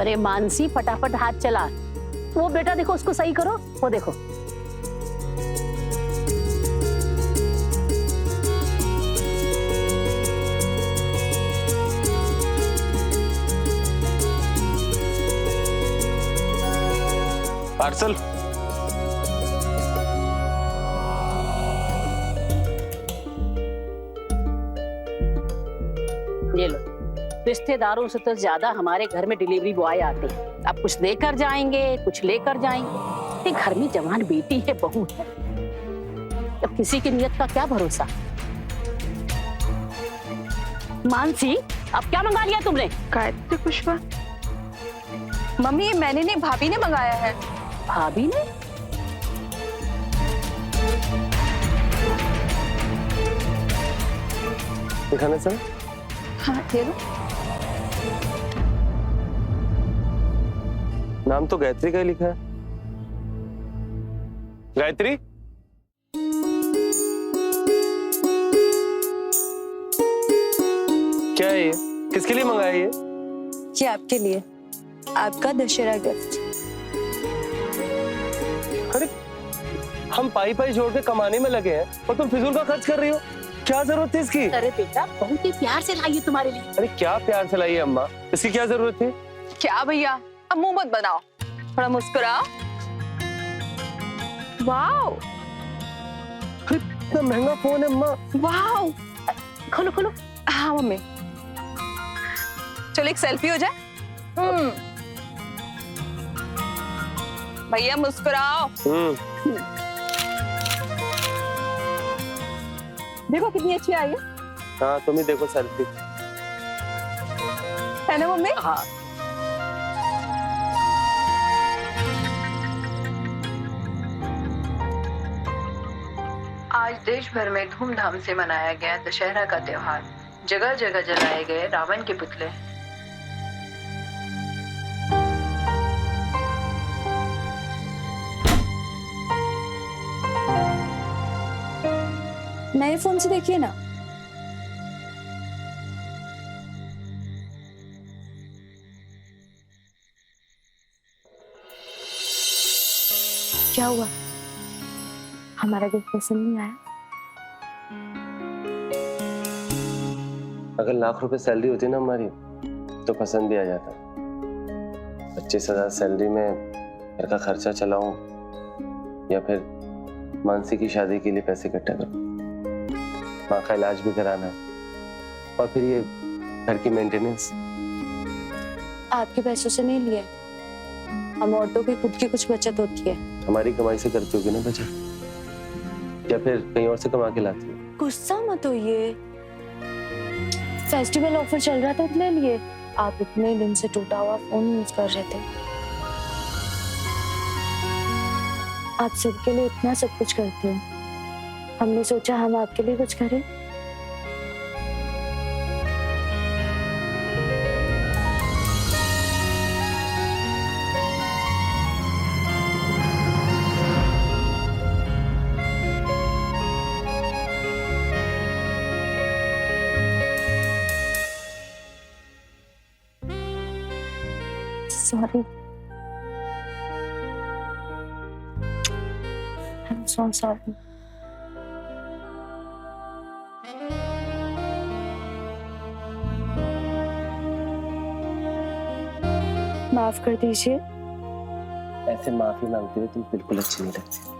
अरे मानसी, फटाफट हाथ चला। वो बेटा देखो, उसको सही करो, वो देखो। पार्सल। ये लो। रिश्तेदारों से तो ज्यादा हमारे घर में डिलीवरी बॉय आते हैं। अब कुछ देकर जाएंगे, कुछ लेकर जाएंगे। ये घर में जवान बेटी है, बहू है। अब किसी की नियत का क्या भरोसा। मानसी, अब क्या मंगा लिया तुमने? गायत्री पुष्पा। मम्मी, ये मैंने नहीं, भाभी ने मंगाया है। भाभी ने? दिखाना सर। हाँ, ये लो। नाम तो गायत्री का ही लिखा है। गायत्री, क्या है ये? किसके लिए मंगाया ये आपके लिए, आपका दशहरा गिफ्ट। अरे, हम पाई पाई जोड़ के कमाने में लगे हैं और तुम फिजूल का खर्च कर रही हो। क्या जरूरत थी इसकी? अरे बेटा, बहुत ही प्यार से लाई है तुम्हारे लिए। अरे क्या प्यार से लाई है अम्मा, इसकी क्या जरूरत थी? क्या भैया, अब मुंह मत बनाओ, थोड़ा मुस्कुराओ। वाओ, इतना महंगा फोन है अम्मा। वाओ। खोलो खोलो। हाँ मम्मी, चलो एक सेल्फी हो जाए। भैया मुस्कुराओ। देखो कितनी अच्छी आई है। हाँ, तुम ही देखो सेल्फी। है ना मम्मी? हाँ। आज देश भर में धूमधाम से मनाया गया दशहरा का त्योहार। जगह जगह जलाए गए रावण के पुतले। नए फोन से देखिए ना। क्या हुआ? हमारा गिफ्ट पसंद नहीं आया? अगर लाख रुपए सैलरी होती ना हमारी, तो पसंद भी आ जाता। 25,000 सैलरी में घर का खर्चा चलाऊं या फिर मानसी की शादी के लिए पैसे इकट्ठा करूं, माँ का इलाज भी कराना है और फिर ये घर की मेंटेनेंस। आपके पैसों से नहीं लिए, हम औरतों की खुद की कुछ बचत होती है। हमारी कमाई से करती होगी ना बचत, या फिर कहीं और से कमा के लाती हो? गुस्सा मत होइए, फेस्टिवल ऑफर चल रहा था इसलिए लिए। आप इतने दिन से टूटा हुआ फोन यूज कर रहे थे। आप सबके लिए इतना सब कुछ करते हो, हमने सोचा हम आपके लिए कुछ करें। Sorry. I'm so sorry. माफ कर दीजिए। ऐसे माफी मांगते हुए तुम बिल्कुल अच्छी नहीं लगती।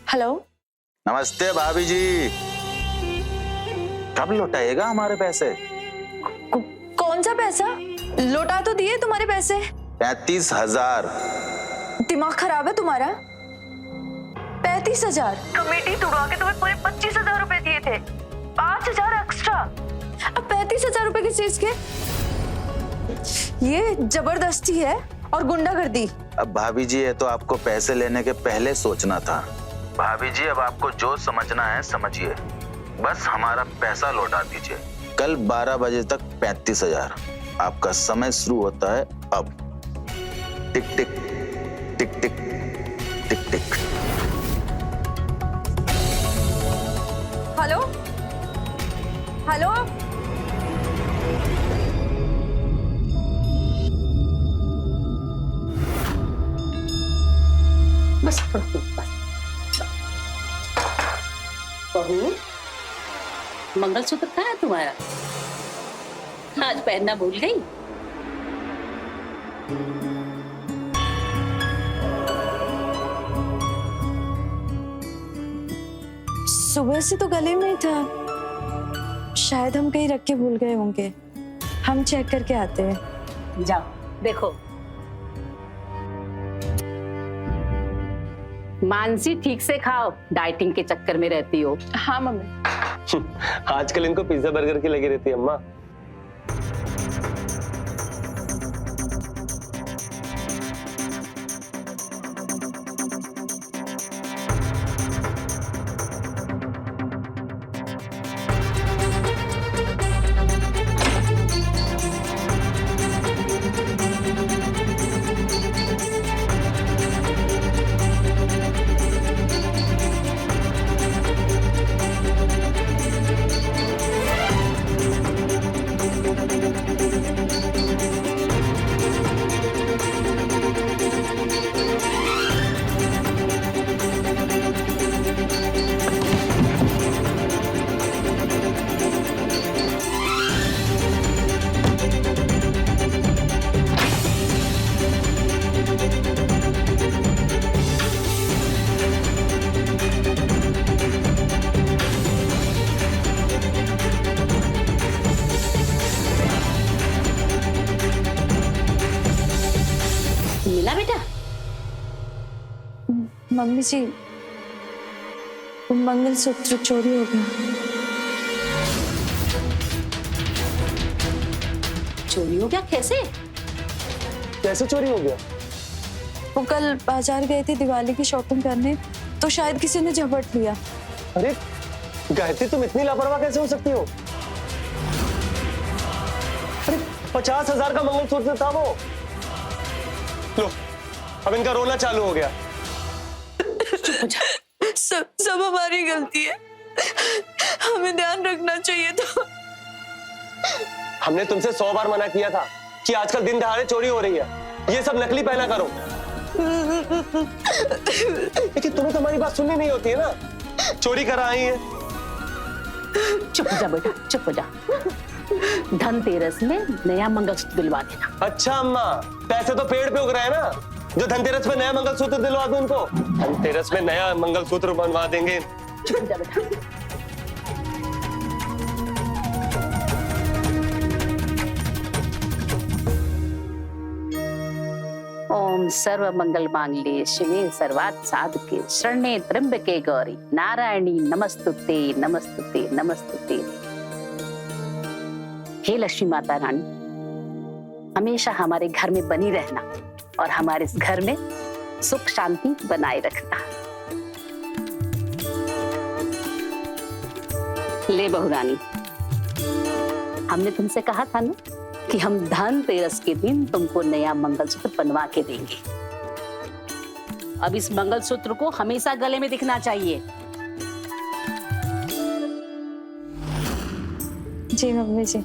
हेलो। नमस्ते भाभी जी, कब लौटाएगा हमारे पैसे? कौन सा पैसा? लौटा तो दिए तुम्हारे पैसे। 35,000। दिमाग खराब है तुम्हारा? 35,000? कमेटी तोड़वा के तुम्हें पूरे 25,000 रुपए दिए थे, 5,000 एक्स्ट्रा। अब 35,000 रुपए किस चीज के? ये जबरदस्ती है और गुंडागर्दी। अब भाभी जी, ये तो आपको पैसे लेने के पहले सोचना था। भाभी जी, अब आपको जो समझना है समझिए, बस हमारा पैसा लौटा दीजिए। कल 12 बजे तक 35,000। आपका समय शुरू होता है अब। Tick tick tick tick tick tick. Hello hello. बस बस। बहू, मंगलसूत्र कहाँ है तुम्हारा? आज पहनना भूल गई? सुबह से तो गले में ही था, शायद हम कहीं रख के भूल गए होंगे। हम चेक करके आते हैं। जाओ देखो। मानसी, ठीक से खाओ, डाइटिंग के चक्कर में रहती हो। हाँ मम्मी। आजकल इनको पिज्जा बर्गर की लगी रहती है अम्मा। मिला बेटा? मम्मी जी, वो मंगलसूत्र चोरी हो गया। चोरी हो गया? कैसे? कैसे चोरी हो गया? वो कल बाजार गए थे दिवाली की शॉपिंग करने, तो शायद किसी ने झपट लिया। अरे गायत्री, तुम इतनी लापरवाह कैसे हो सकती हो? अरे 50,000 का मंगलसूत्र था वो। लो, अब इनका रोना चालू हो गया। सब हमारी गलती है, हमें ध्यान रखना चाहिए था। हमने तुमसे 100 बार मना किया था कि आजकल दिन दहाड़े चोरी हो रही है, ये सब नकली पहना करो। लेकिन तुम्हें तो हमारी बात सुननी नहीं होती है ना। चोरी करा आई है। चुप हो जा बेटा, चुप हो जा। धनतेरस में नया मंगलसूत्र दिलवा देना। अच्छा अम्मा, पैसे तो पेड़ पे उग रहे हैं ना, जो धनतेरस में नया मंगलसूत्र दिलवा दूं उनको। धनतेरस में नया मंगलसूत्र बनवा देंगे। चुप हो जा बेटा। ओम सर्व मंगल मांगल्ये शिवे सर्वार्थ साधके शरण्ये त्र्यंबके गौरी नारायणी नमस्तुते नमस्तुते नमस्तुते। हे लक्ष्मी माता रानी, हमेशा हमारे घर में बनी रहना और हमारे इस घर में सुख शांति बनाए रखना। ले बहू रानी, हमने तुमसे कहा था ना कि हम धनतेरस के दिन तुमको नया मंगलसूत्र बनवा के देंगे। अब इस मंगलसूत्र को हमेशा गले में दिखना चाहिए। जी मम्मी जी।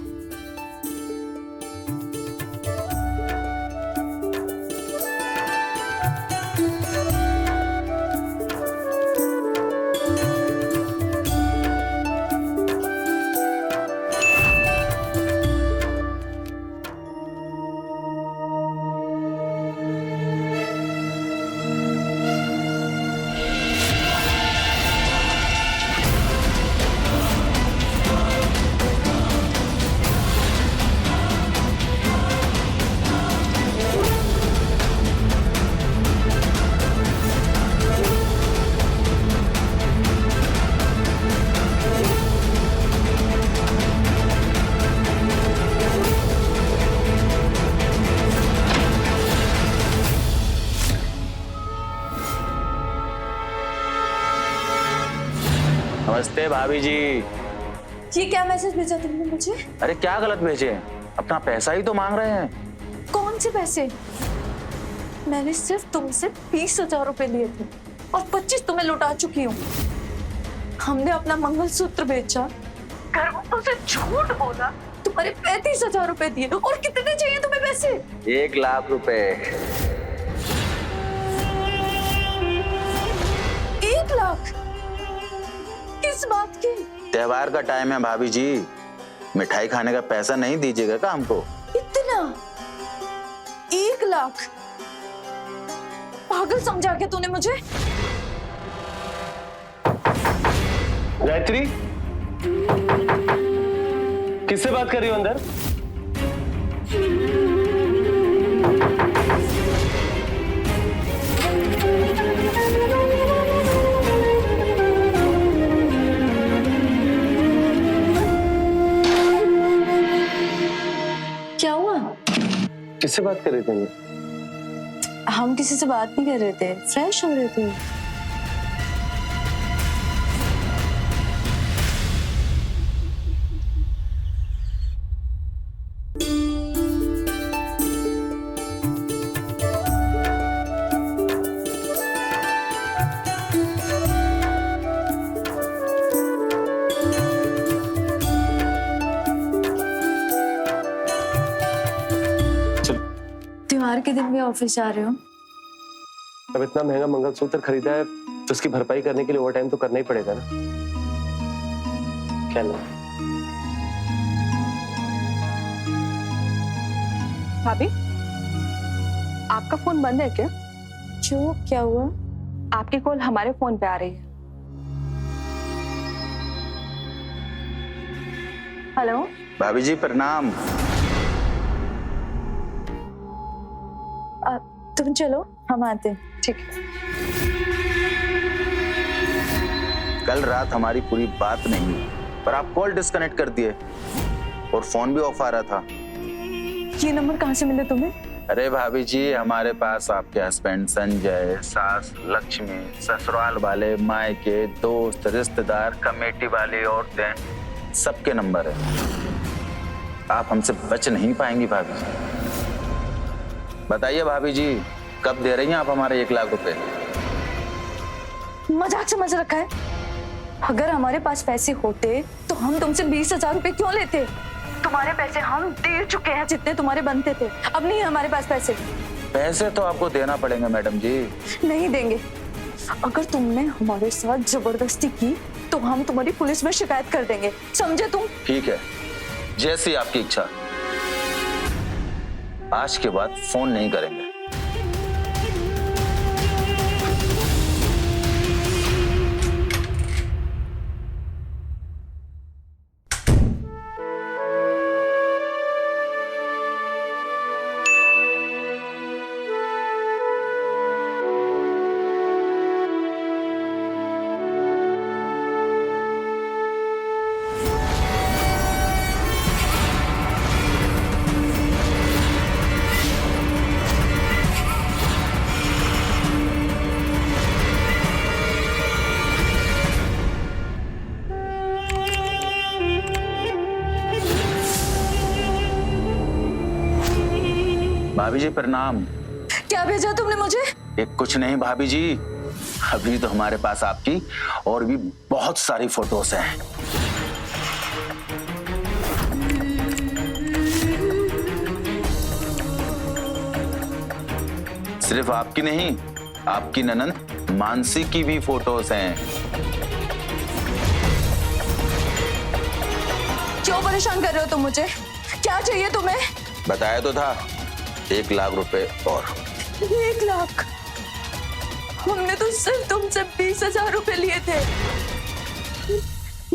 नमस्ते भाभी जी। ये क्या मैसेज भेजा तुमने मुझे? अरे क्या गलत भेजे? अपना पैसा ही तो मांग रहे हैं। कौन से पैसे? मैंने सिर्फ तुमसे 20,000 रुपए लिए थे और 25 तुम्हें लौटा चुकी हूँ। हमने अपना मंगलसूत्र बेचा, घर वालों से झूठ बोला, तुम्हारे 35,000 रुपए दिए। और कितने चाहिए तुम्हें पैसे? 1 लाख रुपए। 1 लाख? किस बात की? त्योहार का टाइम है भाभी जी, मिठाई खाने का पैसा नहीं दीजिएगा क्या हमको? इतना? 1 लाख? पागल समझा क्या तूने मुझे? गायत्री, किससे बात कर रही हो अंदर? क्या हुआ? किससे बात कर रही थी अंदर? हम किसी से बात नहीं कर रहे थे, फ्रेश हो रहे थे। त्योहार के दिन भी ऑफिस जा रहे हो? अब इतना महंगा मंगलसूत्र खरीदा है तो उसकी भरपाई करने के लिए ओवर टाइम तो करना ही पड़ेगा ना। क्या लो? भाभी, आपका फोन बंद है क्या? क्यों, क्या हुआ? आपकी कॉल हमारे फोन पे आ रही है। हेलो भाभी जी प्रणाम। तुम चलो, हम आते हैं। ठीक है। कल रात हमारी पूरी बात नहीं हुई, पर आप कॉल डिस्कनेक्ट कर दिए और फोन भी ऑफ आ रहा था। ये नंबर कहाँ से मिले तुम्हें? अरे भाभी जी, हमारे पास आपके हस्बैंड संजय, सास लक्ष्मी, ससुराल वाले, मायके, दोस्त, रिश्तेदार, कमेटी वाली औरतें, सबके नंबर है। आप हमसे बच नहीं पाएंगी भाभी जी। बताइए भाभी जी, कब दे रही हैं आप हमारे 1 लाख रुपए? मजाक समझ रखा है? अगर हमारे पास पैसे होते तो हम तुमसे 20,000 रुपए क्यों लेते? तुम्हारे पैसे हम दे चुके हैं जितने तुम्हारे बनते थे। अब नहीं है हमारे पास पैसे। पैसे तो आपको देना पड़ेंगे मैडम जी। नहीं देंगे। अगर तुमने हमारे साथ जबरदस्ती की तो हम तुम्हारी पुलिस में शिकायत कर देंगे, समझे तुम? ठीक है, जैसी आपकी इच्छा। आज के बाद फोन नहीं करेंगे। भाभी जी प्रणाम। क्या भेजा तुमने मुझे? ये कुछ नहीं भाभी जी, अभी तो हमारे पास आपकी और भी बहुत सारी फोटोज हैं। सिर्फ आपकी नहीं, आपकी ननद मानसी की भी फोटोज हैं। क्यों परेशान कर रहे हो तुम मुझे? क्या चाहिए तुम्हें? बताया तो था, 1 लाख रुपए और। 1 लाख? हमने तो सिर्फ तुमसे 20,000 रुपए लिए थे।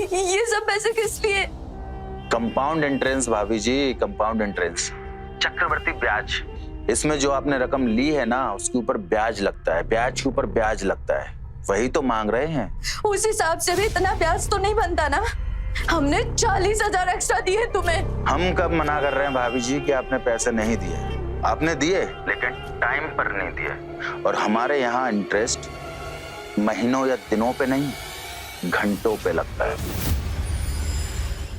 ये सब पैसे किस लिए? कंपाउंड इंटरेंस भाभी जी, कंपाउंड इंटरेंस, चक्रवर्ती ब्याज। इसमें जो आपने रकम ली है ना, उसके ऊपर ब्याज लगता है, ब्याज के ऊपर ब्याज लगता है, वही तो मांग रहे हैं। उस हिसाब से भी इतना ब्याज तो नहीं बनता ना। हमने 40,000 एक्स्ट्रा दिए तुम्हें। हम कब मना कर रहे हैं भाभी जी कि आपने पैसे नहीं दिए? आपने दिए, लेकिन टाइम पर नहीं दिए। और हमारे यहाँ इंटरेस्ट महीनों या दिनों पे नहीं, घंटों पे लगता है।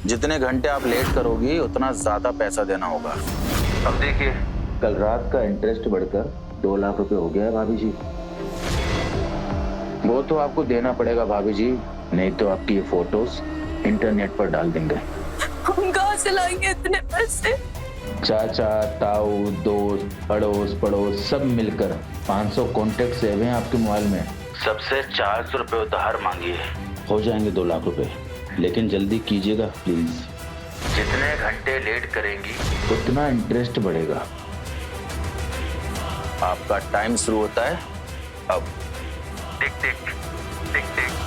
जितने घंटे आप लेट करोगी उतना ज्यादा पैसा देना होगा। अब देखिए, कल रात का इंटरेस्ट बढ़कर 2 लाख रुपए हो गया है भाभी जी। वो तो आपको देना पड़ेगा भाभी जी, नहीं तो आपकी ये फोटोज इंटरनेट पर डाल देंगे। हम कहाँ से लाएंगे इतने पैसे? चाचा, ताऊ, दोस्त, अड़ोस पड़ोस सब मिलकर 500 कॉन्टेक्ट सेव हैं आपके मोबाइल में। सबसे 400 रुपए उधार मांगिए, हो जाएंगे 2 लाख रुपए। लेकिन जल्दी कीजिएगा प्लीज। जितने घंटे लेट करेंगी उतना इंटरेस्ट बढ़ेगा। आपका टाइम शुरू होता है अब। टिक टिक टिक टिक।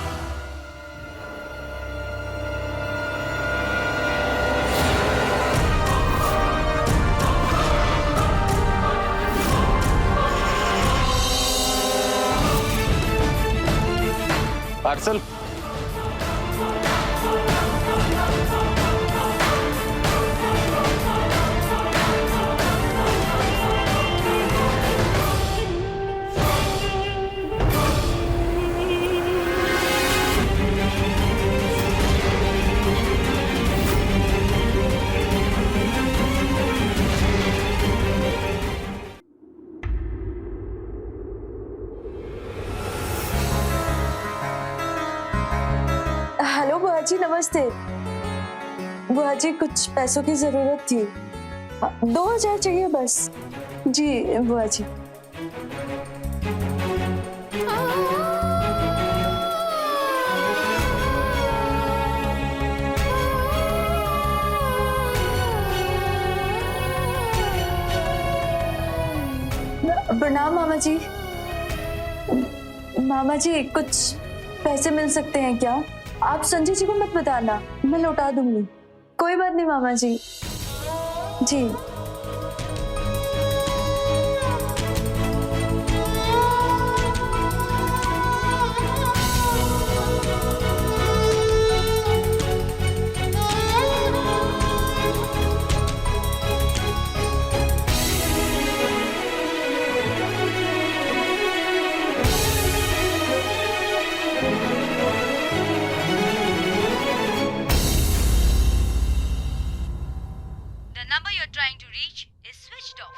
पार्सल। हेलो बुआ जी, नमस्ते। बुआ जी, कुछ पैसों की जरूरत थी। 2000 चाहिए बस। जी बुआ जी। प्रणाम मामा जी। मामा जी, कुछ पैसे मिल सकते हैं क्या? आप संजय जी को मत बताना, मैं लौटा दूंगी। कोई बात नहीं मामा जी। जी। The number you're trying to reach is switched off.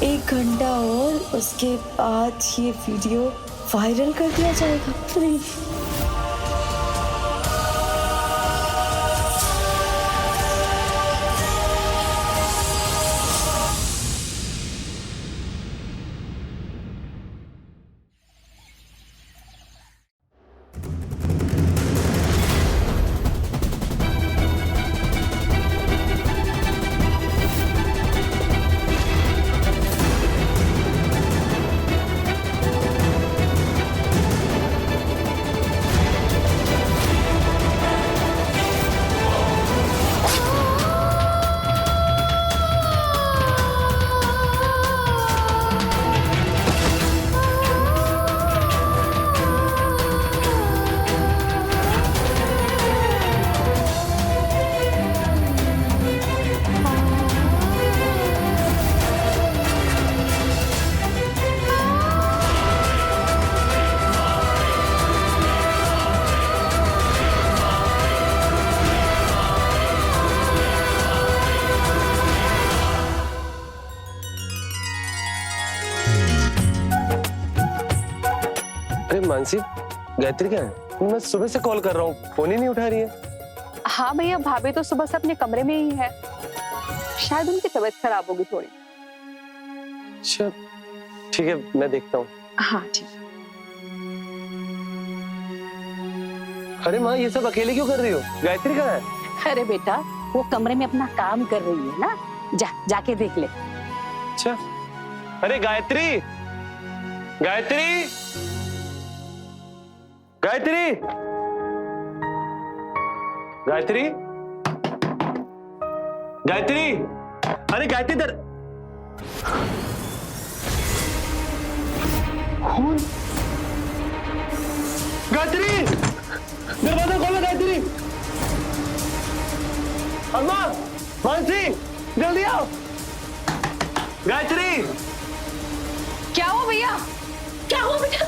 एक घंटा और उसके बाद ये वीडियो वायरल कर दिया जाएगा प्लीज। अरे मानसी, गायत्री क्या है? मैं सुबह से कॉल कर रहा हूँ, फोन ही नहीं उठा रही है। हाँ भैया, भाभी तो सुबह से अपने कमरे में ही है, शायद उनकी तबीयत खराब होगी थोड़ी। अच्छा ठीक है, मैं देखता हूँ। हाँ ठीक। अरे माँ, ये सब अकेले क्यों कर रही हो? गायत्री कहाँ है? अरे बेटा, वो कमरे में अपना काम कर रही है ना, जाके देख ले। अच्छा, अरे गायत्री, गायत्री, गायत्री, गायत्री, गायत्री, अरे गायत्री दर कौन? गायत्री, दरवाजा खोलो गायत्री। अम्मा, मानसी, जल्दी आओ। गायत्री, क्या हुआ भैया? क्या हुआ बेटा?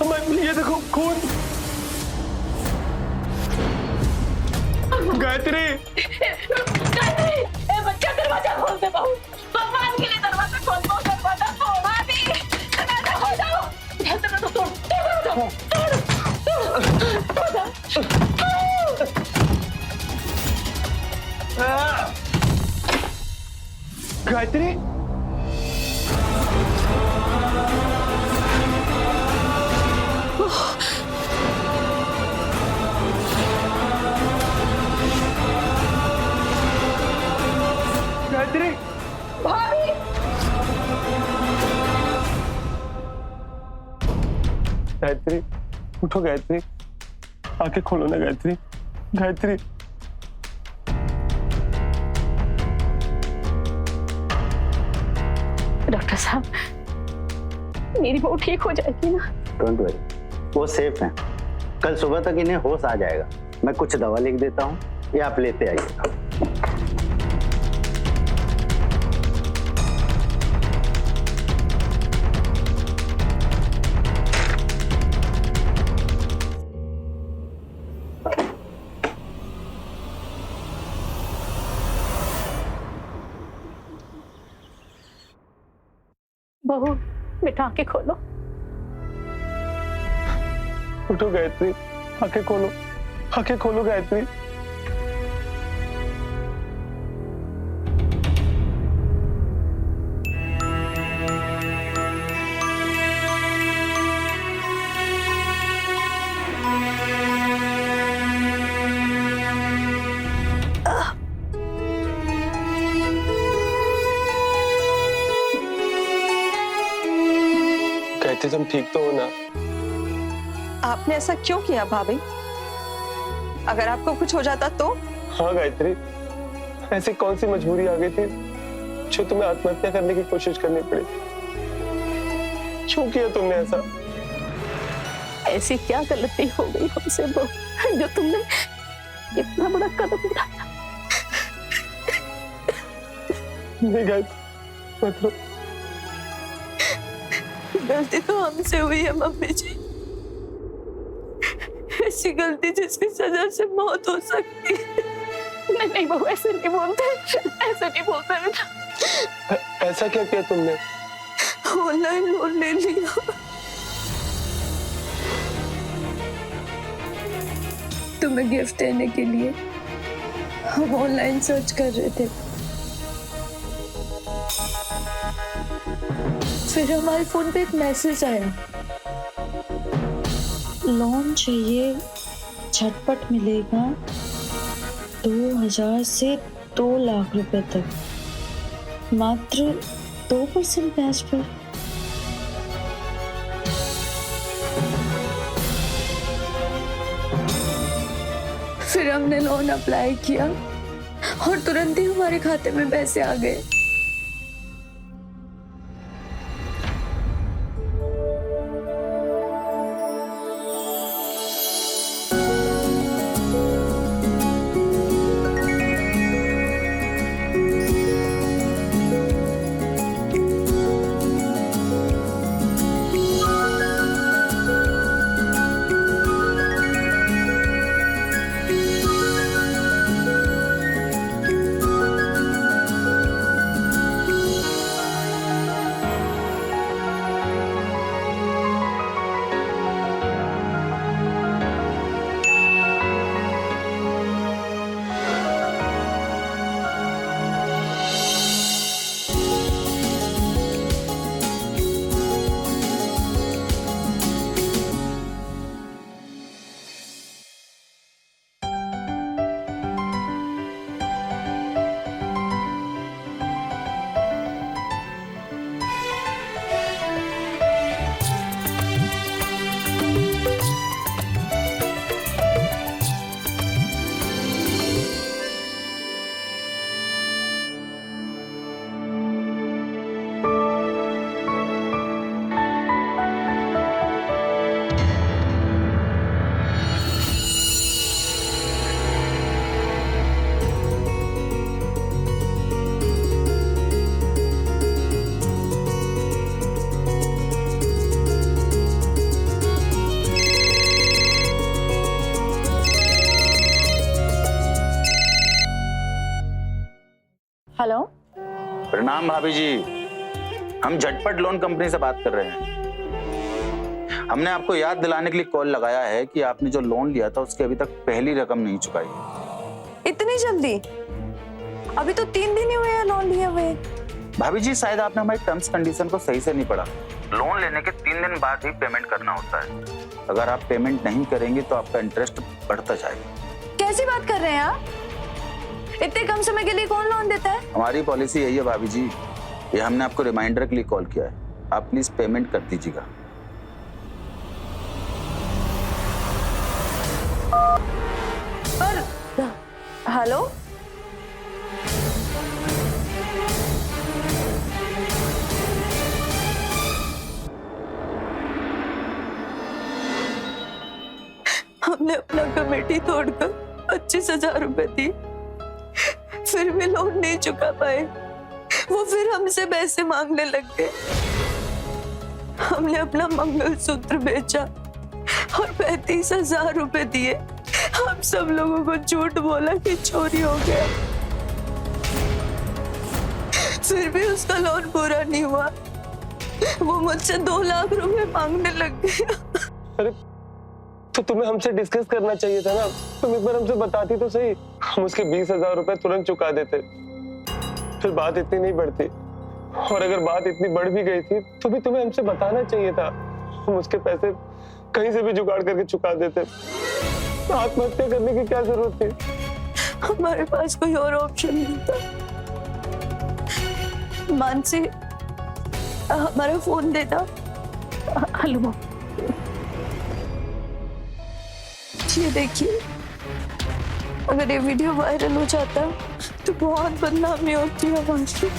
अम्मा ये देखो खून। गायत्री, गायत्री, ए बच्चा दरवाजा खोल दे बहू, भगवान के लिए दरवाजा खोल दो, दरवाजा खोल। भाभी, दरवाजा खोल दो, दरवाजा तोड़, गायत्री, गायत्री, भाभी, गायत्री, उठो गायत्री, आंखें खोलो ना गायत्री, गायत्री। डॉक्टर साहब, मेरी बहू ठीक हो जाएगी ना? डोंट वरी, वो सेफ है। कल सुबह तक इन्हें होश आ जाएगा। मैं कुछ दवा लिख देता हूँ, ये आप लेते आइएगा। बहू, बेटा आंखें खोलो। उठो गायत्री, आंखें खोलो, आंखें खोलो गायत्री। गायत्री, तुम ठीक तो हो ना? आपने ऐसा क्यों किया भाभी? अगर आपको कुछ हो जाता तो? हाँ गायत्री, ऐसी कौन सी मजबूरी आ गई थी जो तुम्हें आत्महत्या करने की कोशिश करनी पड़ी? क्यों किया तुमने ऐसा? ऐसी क्या गलती हो गई हमसे बहू, जो तुमने इतना बड़ा कदम उठाया? नहीं गायत्री, मत रो। गलती तो हमसे हुई है मम्मी जी, ऐसी गलती जिसकी सजा से मौत हो सकती है। नहीं नहीं बहू, ऐसे नहीं बोलते, ऐसे नहीं बोलते बेटा। ऐसा क्या किया तुमने? ऑनलाइन लोन ले लिया। तुम्हें गिफ्ट देने के लिए हम ऑनलाइन सर्च कर रहे थे, फिर हमारे फोन पे एक मैसेज आया, लोन चाहिए, झटपट मिलेगा 2000 से 2 लाख रुपए तक, मात्र 2% ब्याज पर। फिर हमने लोन अप्लाई किया और तुरंत ही हमारे खाते में पैसे आ गए। हेलो। प्रणाम भाभी जी, हम झटपट लोन कंपनी से बात कर रहे हैं। हमने आपको याद दिलाने के लिए कॉल लगाया है कि आपने जो लोन लिया था उसकी अभी तक पहली रकम नहीं चुकाई है। इतनी जल्दी? अभी तो 3 दिन ही हुए हैं लोन लिए हुए। भाभी जी, शायद आपने हमारी टर्म्स कंडीशन को सही से नहीं पढ़ा। लोन लेने के 3 दिन बाद ही पेमेंट करना होता है। अगर आप पेमेंट नहीं करेंगे तो आपका इंटरेस्ट बढ़ता जाएगा। कैसी बात कर रहे हैं आप? इतने कम समय के लिए कौन लोन देता है? हमारी पॉलिसी यही है भाभी जी। ये हमने आपको रिमाइंडर के लिए कॉल किया है। आप प्लीज पेमेंट कर दीजिएगा। पर हेलो, हमने अपना कमेटी तोड़कर 25,000 रुपए दी, फिर भी लोन नहीं चुका पाए। वो फिर हमसे पैसे मांगने लग गए। हमने अपना मंगलसूत्र बेचा और 35,000 रुपए दिए। हम सब लोगों को झूठ बोला कि चोरी हो गया, फिर भी उसका लोन पूरा नहीं हुआ। वो मुझसे 2 लाख रुपए मांगने लग गया। अरे तो तुम्हें हमसे डिस्कस करना चाहिए था ना। तुम एक बार हमसे बताती तो सही, हम उसके 20,000 रुपए तुरंत चुका देते, फिर बात इतनी नहीं बढ़ती। और अगर बात इतनी बढ़ भी गई थी तो भी तुम्हें हमसे बताना चाहिए था। हम उसके पैसे कहीं से भी जुगाड़ करके चुका देते। आत्महत्या करने की क्या जरूरत थी? हमारे पास कोई और ऑप्शन नहीं था। मानसी, हमारा फोन देता। हेलो, ये देखिए, अगर ये वीडियो वायरल हो जाता तो बहुत बदनामी होती है हमारी।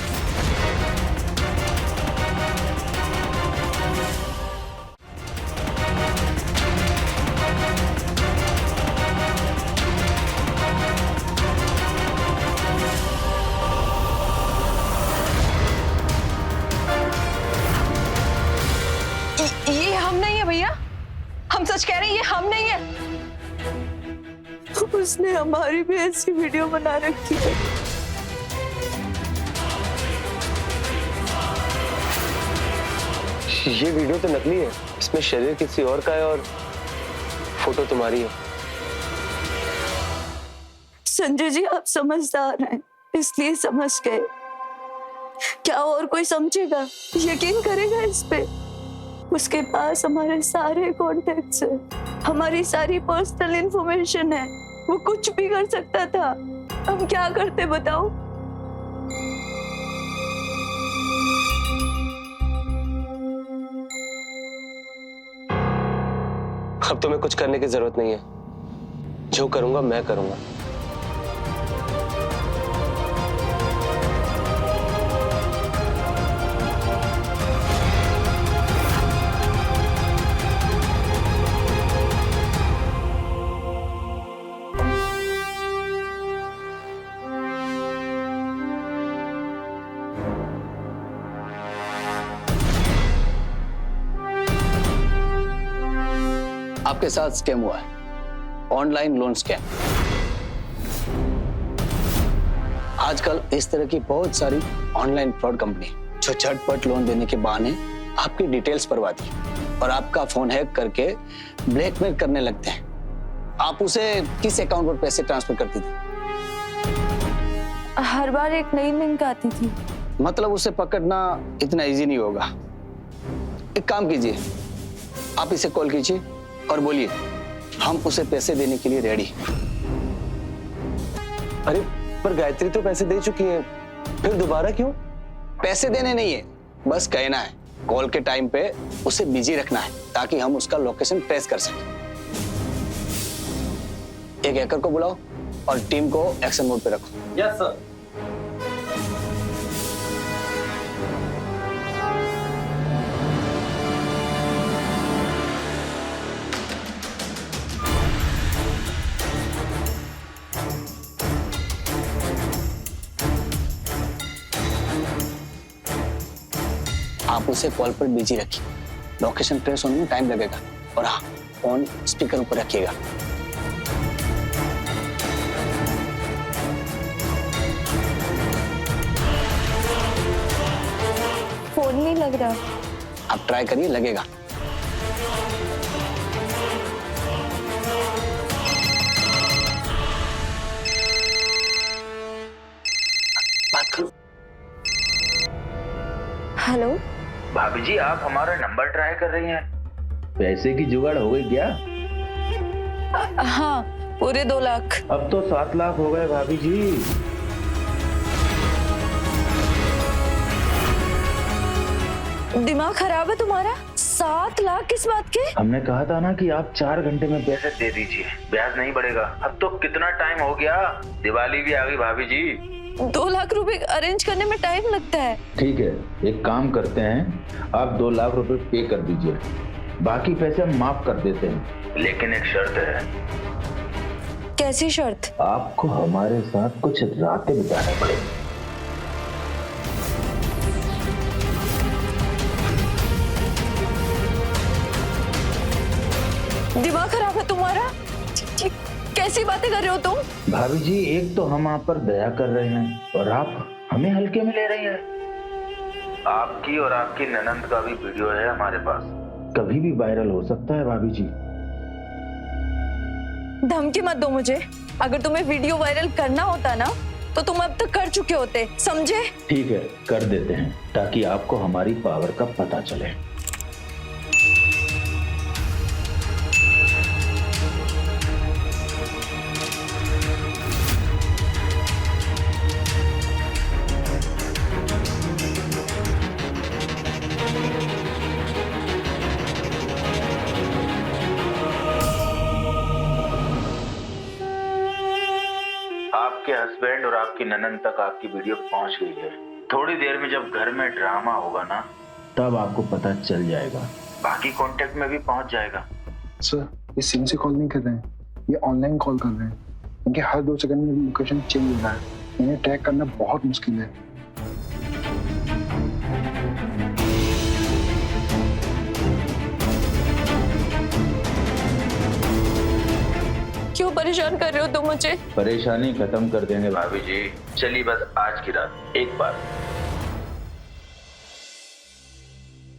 ये हम नहीं है भैया, हम सच कह रहे हैं, ये हम नहीं है। उसने हमारी भी ऐसी वीडियो बना रखी है। ये वीडियो तो नकली है, इसमें शरीर किसी और का है और फोटो तुम्हारी है। संजय जी, आप समझदार हैं, इसलिए समझ गए। क्या और कोई समझेगा, यकीन करेगा इस पे? उसके पास हमारे सारे कॉन्टेक्ट्स है, हमारी सारी पर्सनल इंफॉर्मेशन है। वो कुछ भी कर सकता था। हम क्या करते बताओ? अब तुम्हें कुछ करने की जरूरत नहीं है। जो करूंगा मैं करूंगा। आपके साथ स्कैम हुआ है, ऑनलाइन लोन स्कैम। आजकल इस तरह की बहुत सारी ऑनलाइन फ्रॉड कंपनी जो झटपट लोन देने के बहाने आपकी डिटेल्स भरवाती है और आपका फोन हैक करके ब्लैकमेल करने लगते हैं। आप उसे किस अकाउंट पर पैसे ट्रांसफर करती थी? हर बार एक नई लिंक आती थी। मतलब उसे पकड़ना इतना इजी नहीं होगा। एक काम कीजिए, आप इसे कॉल कीजिए और बोलिए हम उसे पैसे देने के लिए रेडी। अरे पर गायत्री तो पैसे दे चुकी है, फिर दोबारा क्यों? पैसे देने नहीं है, बस कहना है। कॉल के टाइम पे उसे बिजी रखना है ताकि हम उसका लोकेशन ट्रेस कर सकें। एक हैकर को बुलाओ और टीम को एक्शन मोड पे रखो। Yes sir. आप उसे कॉल पर बिजी रखिए, लोकेशन ट्रेस होने में टाइम लगेगा। और हाँ, फोन स्पीकर ऊपर रखिएगा। कोड नहीं लग रहा। आप ट्राई करिए, लगेगा। बात करो। हेलो, भाभी जी आप हमारा नंबर ट्राई कर रही हैं? पैसे की जुगाड़ हो गई क्या? हाँ, पूरे 2 लाख। अब तो 7 लाख हो गए भाभी जी। दिमाग खराब है तुम्हारा? 7 लाख किस बात के? हमने कहा था ना कि आप 4 घंटे में पैसे पैसे दे दीजिए, ब्याज नहीं बढ़ेगा। अब तो कितना टाइम हो गया, दिवाली भी आ गई भाभी जी। 2 लाख रुपए अरेंज करने में टाइम लगता है। ठीक है, एक काम करते हैं, आप 2 लाख रुपए पे कर दीजिए, बाकी पैसे हम माफ कर देते हैं। लेकिन एक शर्त है। कैसी शर्त? आपको हमारे साथ कुछ रातें बिताना पड़ेगी। दिमाग खराब है तुम्हारा? कैसी बातें कर रहे हो तुम? भाभी जी, एक तो हम आप पर दया कर रहे हैं और आप हमें हल्के में ले रही हैं। आपकी और आपकी ननंद का भी वीडियो है हमारे पास, कभी भी वायरल हो सकता है भाभी जी। धमकी मत दो मुझे। अगर तुम्हें वीडियो वायरल करना होता ना तो तुम अब तक कर चुके होते, समझे? ठीक है, कर देते हैं ताकि आपको हमारी पावर का पता चले। आपके हस्बैंड और आपकी ननंद तक आपकी वीडियो पहुंच गई है। थोड़ी देर में जब घर में ड्रामा होगा ना, तब आपको पता चल जाएगा। बाकी कांटेक्ट में भी पहुंच जाएगा। सर, ये सिम से कॉल नहीं कर रहे हैं, ये ऑनलाइन कॉल कर रहे हैं। इनके हर 2 सेकंड में लोकेशन चेंज हो रहा है, इन्हें ट्रैक करना बहुत मुश्किल है। क्यों परेशान कर रहे हो तुम मुझे? परेशानी खत्म कर देंगे भाभी जी चलिए बस आज की रात एक बार।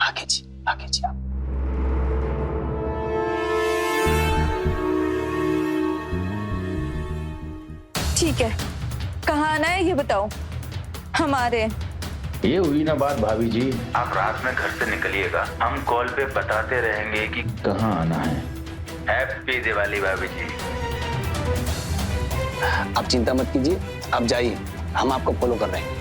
आगे जी, आगे जी आप। ठीक है, कहाँ आना है ये बताओ। हमारे ये हुई ना बात भाभी जी। आप रात में घर से निकलिएगा, हम कॉल पे बताते रहेंगे कि कहाँ आना है। हैप्पी दिवाली भाभी जी। आप चिंता मत कीजिए, आप जाइए, हम आपको फॉलो कर रहे हैं।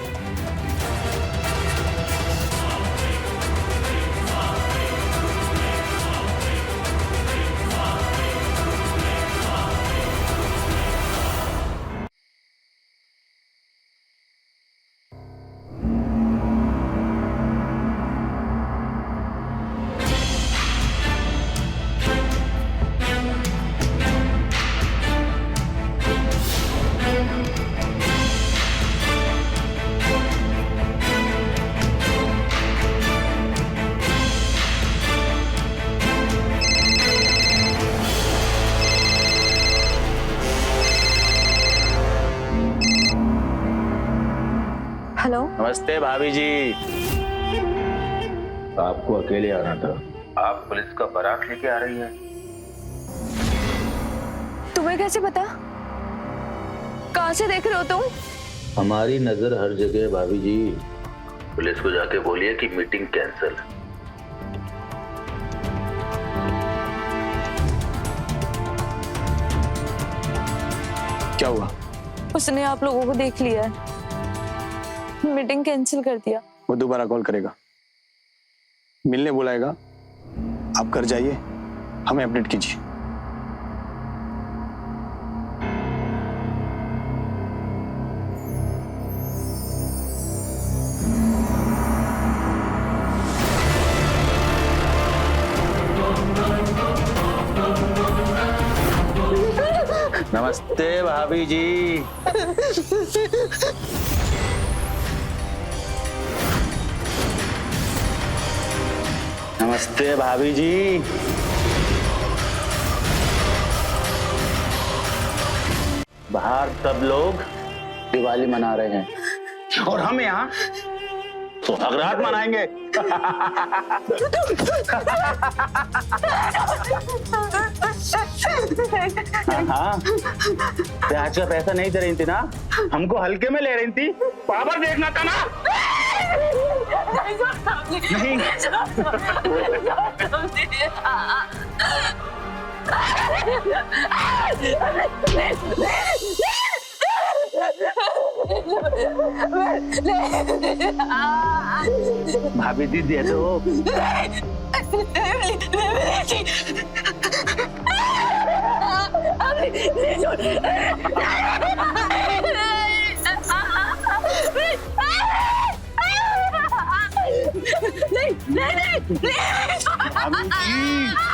हेलो, नमस्ते भाभी जी। आपको अकेले आना था। आप पुलिस का बारात लेके आ रही हैं। तुम्हें कैसे पता? कहाँ से देख रहे हो तुम? हमारी नजर हर जगह है भाभी जी। पुलिस को जाके बोलिए कि मीटिंग कैंसिल। क्या हुआ? उसने आप लोगों को देख लिया है, मीटिंग कैंसिल कर दिया। वो दोबारा कॉल करेगा, मिलने बुलाएगा। आप घर जाइए, हमें अपडेट कीजिए। नमस्ते भाभी जी। नमस्ते भाभी जी। बाहर सब लोग दिवाली मना रहे हैं और हम यहाँ सुहागरात मनाएंगे। हाँ, आज का पैसा नहीं दे रही थी ना, हमको हल्के में ले रही थी, पावर देखना था ना। नहीं भाभी जी दे दो।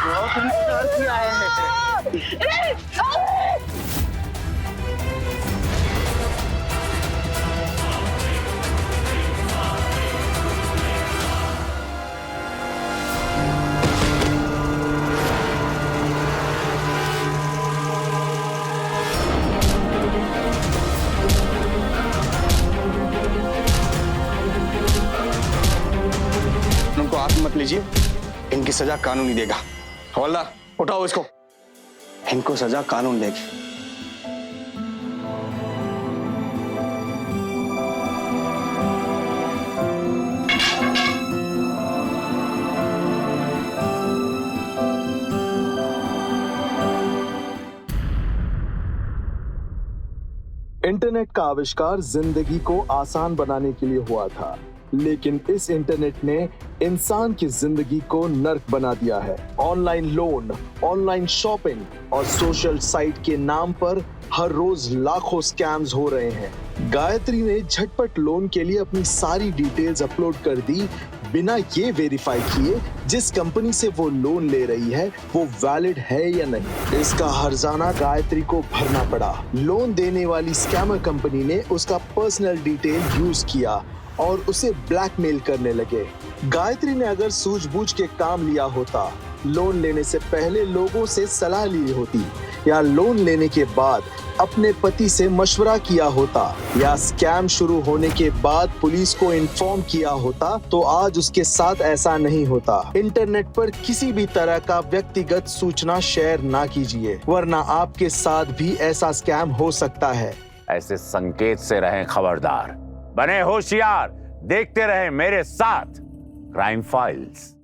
बहुत इंतजार किया है। उनको हाथ मत लीजिए, इनकी सजा कानून ही देगा। हवलदार उठाओ इसको। इनको सजा कानून देगी। इंटरनेट का आविष्कार जिंदगी को आसान बनाने के लिए हुआ था, लेकिन इस इंटरनेट ने इंसान की जिंदगी को नर्क बना दिया है। ऑनलाइन लोन, ऑनलाइन शॉपिंग और सोशल साइट के नाम पर हर रोज लाखों स्कैम्स हो रहे हैं। गायत्री ने झटपट लोन के लिए अपनी सारी डिटेल्स अपलोड कर दी, बिना ये वेरीफाई किए जिस कंपनी से वो लोन ले रही है वो वैलिड है या नहीं। इसका हर्जाना गायत्री को भरना पड़ा। लोन देने वाली स्कैमर कंपनी ने उसका पर्सनल डिटेल यूज किया और उसे ब्लैकमेल करने लगे। गायत्री ने अगर सूझबूझ के काम लिया होता, लोन लेने से पहले लोगों से सलाह ली होती, या लोन लेने के बाद अपने पति से मशवरा किया होता, या स्कैम शुरू होने के बाद पुलिस को इन्फॉर्म किया होता, तो आज उसके साथ ऐसा नहीं होता। इंटरनेट पर किसी भी तरह का व्यक्तिगत सूचना शेयर ना कीजिए, वरना आपके साथ भी ऐसा स्कैम हो सकता है। ऐसे संकेत से रहें खबरदार, बने होशियार, देखते रहें मेरे साथ क्राइम फाइल्स।